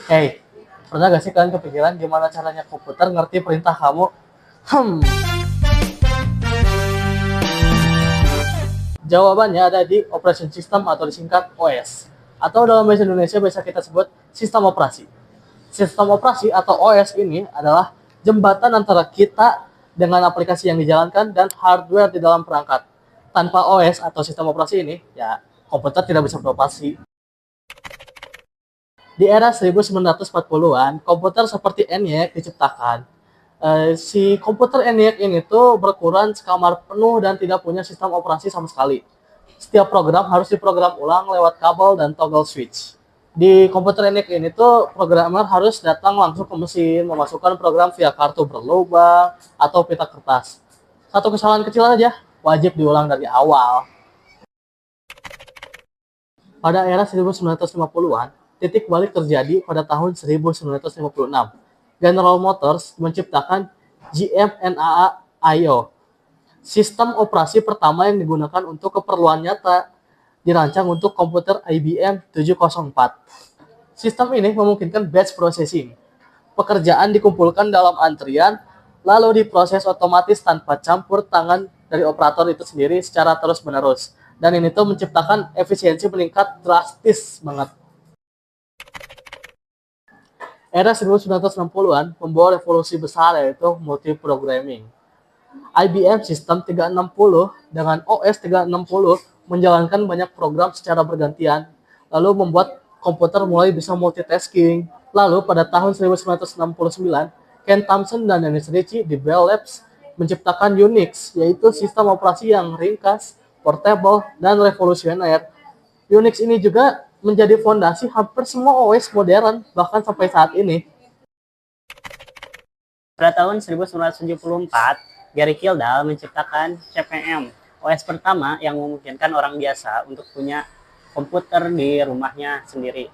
Hey, pernah gak sih kalian kepikiran gimana caranya komputer ngerti perintah kamu? Hmm, Jawabannya ada di operation system atau disingkat OS. Atau dalam bahasa Indonesia biasa kita sebut sistem operasi. Sistem operasi atau OS ini adalah jembatan antara kita dengan aplikasi yang dijalankan dan hardware di dalam perangkat. Tanpa OS atau sistem operasi ini, ya komputer tidak bisa beroperasi. Di era 1940-an, komputer seperti ENIAC diciptakan. Si komputer ENIAC ini tuh berukuran sekamar penuh dan tidak punya sistem operasi sama sekali. Setiap program harus diprogram ulang lewat kabel dan toggle switch. Di komputer ENIAC ini tuh programmer harus datang langsung ke mesin, memasukkan program via kartu berlubang atau pita kertas. Satu kesalahan kecil aja, wajib diulang dari awal. Pada era 1950-an, titik balik terjadi pada tahun 1956. General Motors menciptakan GMNAA IO, sistem operasi pertama yang digunakan untuk keperluan nyata, dirancang untuk komputer IBM 704. Sistem ini memungkinkan batch processing. Pekerjaan dikumpulkan dalam antrian, lalu diproses otomatis tanpa campur tangan dari operator itu sendiri secara terus-menerus. Dan ini tuh menciptakan efisiensi meningkat drastis banget. Era 1960-an membawa revolusi besar yaitu multiprogramming. IBM System 360 dengan OS 360 menjalankan banyak program secara bergantian, lalu membuat komputer mulai bisa multitasking. Lalu pada tahun 1969, Ken Thompson dan Dennis Ritchie di Bell Labs menciptakan Unix, yaitu sistem operasi yang ringkas, portable, dan revolusioner. Unix ini juga menjadi fondasi hampir semua OS modern, bahkan sampai saat ini. Pada tahun 1974, Gary Kildall menciptakan CP/M, OS pertama yang memungkinkan orang biasa untuk punya komputer di rumahnya sendiri.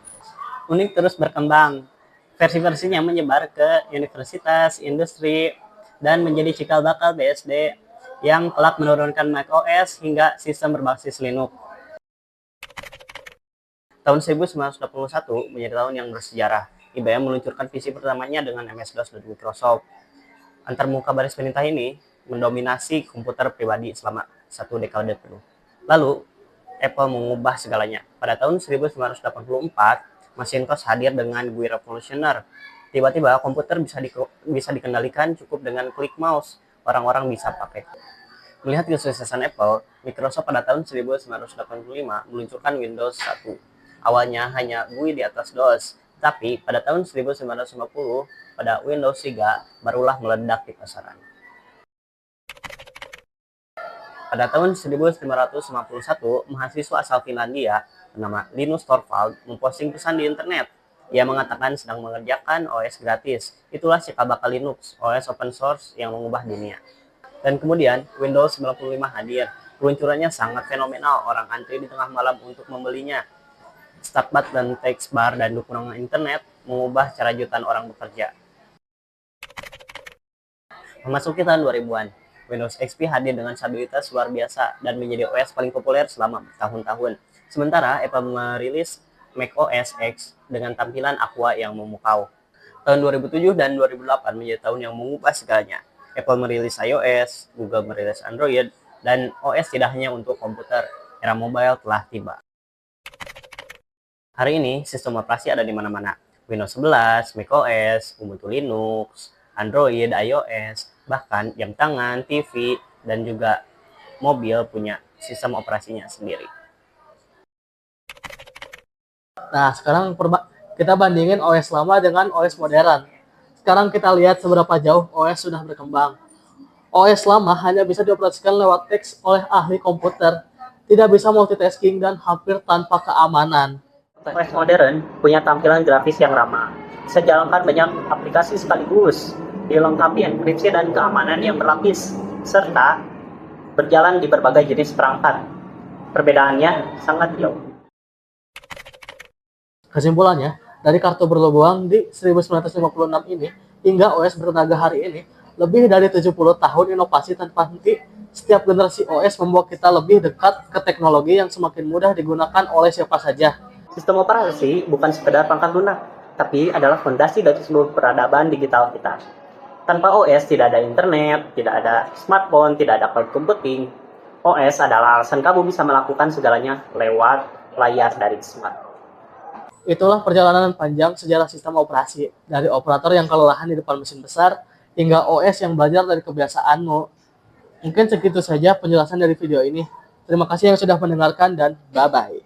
Unix terus berkembang. Versi-versinya menyebar ke universitas, industri, dan menjadi cikal bakal BSD yang kelak menurunkan macOS hingga sistem berbasis Linux. Tahun 1981 menjadi tahun yang bersejarah. IBM meluncurkan PC pertamanya dengan MS-DOS dari Microsoft. Antarmuka baris perintah ini mendominasi komputer pribadi selama satu dekade penuh. Lalu, Apple mengubah segalanya. Pada tahun 1984, Macintosh hadir dengan GUI revolusioner. Tiba-tiba komputer bisa dikendalikan cukup dengan klik mouse. Orang-orang bisa pakai. Melihat kesuksesan Apple, Microsoft pada tahun 1985 meluncurkan Windows 1. Awalnya hanya GUI di atas DOS, tapi pada tahun 1950 pada Windows 3 barulah meledak di pasaran. Pada tahun 1951, mahasiswa asal Finlandia bernama Linus Torvald memposting pesan di internet. Ia mengatakan sedang mengerjakan OS gratis. Itulah cikal bakal Linux, OS open source yang mengubah dunia. Dan kemudian Windows 95 hadir. Peluncurannya sangat fenomenal, orang antri di tengah malam untuk membelinya. Start button, text bar, dan dukungan internet mengubah cara jutaan orang bekerja. Memasuki tahun 2000-an, Windows XP hadir dengan stabilitas luar biasa dan menjadi OS paling populer selama bertahun-tahun. Sementara Apple merilis macOS X dengan tampilan Aqua yang memukau. Tahun 2007 dan 2008 menjadi tahun yang mengubah segalanya. Apple merilis iOS, Google merilis Android, dan OS tidak hanya untuk komputer. Era mobile telah tiba. Hari ini, sistem operasi ada di mana-mana. Windows 11, macOS, Ubuntu Linux, Android, iOS, bahkan jam tangan, TV, dan juga mobil punya sistem operasinya sendiri. Nah, sekarang kita bandingin OS lama dengan OS modern. Sekarang kita lihat seberapa jauh OS sudah berkembang. OS lama hanya bisa dioperasikan lewat teks oleh ahli komputer, tidak bisa multitasking dan hampir tanpa keamanan. OS modern punya tampilan grafis yang ramah, bisa jalankan banyak aplikasi sekaligus, dilengkapi enkripsi dan keamanan yang berlapis, serta berjalan di berbagai jenis perangkat. Perbedaannya sangat jauh. Kesimpulannya, dari kartu berlubang di 1956 ini hingga OS bertenaga hari ini, lebih dari 70 tahun inovasi tanpa henti. Setiap generasi OS membawa kita lebih dekat ke teknologi yang semakin mudah digunakan oleh siapa saja. Sistem operasi bukan sekedar pangkat lunak, tapi adalah fondasi dari seluruh peradaban digital kita. Tanpa OS tidak ada internet, tidak ada smartphone, tidak ada cloud computing. OS adalah alasan kamu bisa melakukan segalanya lewat layar dari smartphone. Itulah perjalanan panjang sejarah sistem operasi, dari operator yang kelelahan di depan mesin besar, hingga OS yang belajar dari kebiasaanmu. Mungkin segitu saja penjelasan dari video ini. Terima kasih yang sudah mendengarkan dan bye-bye.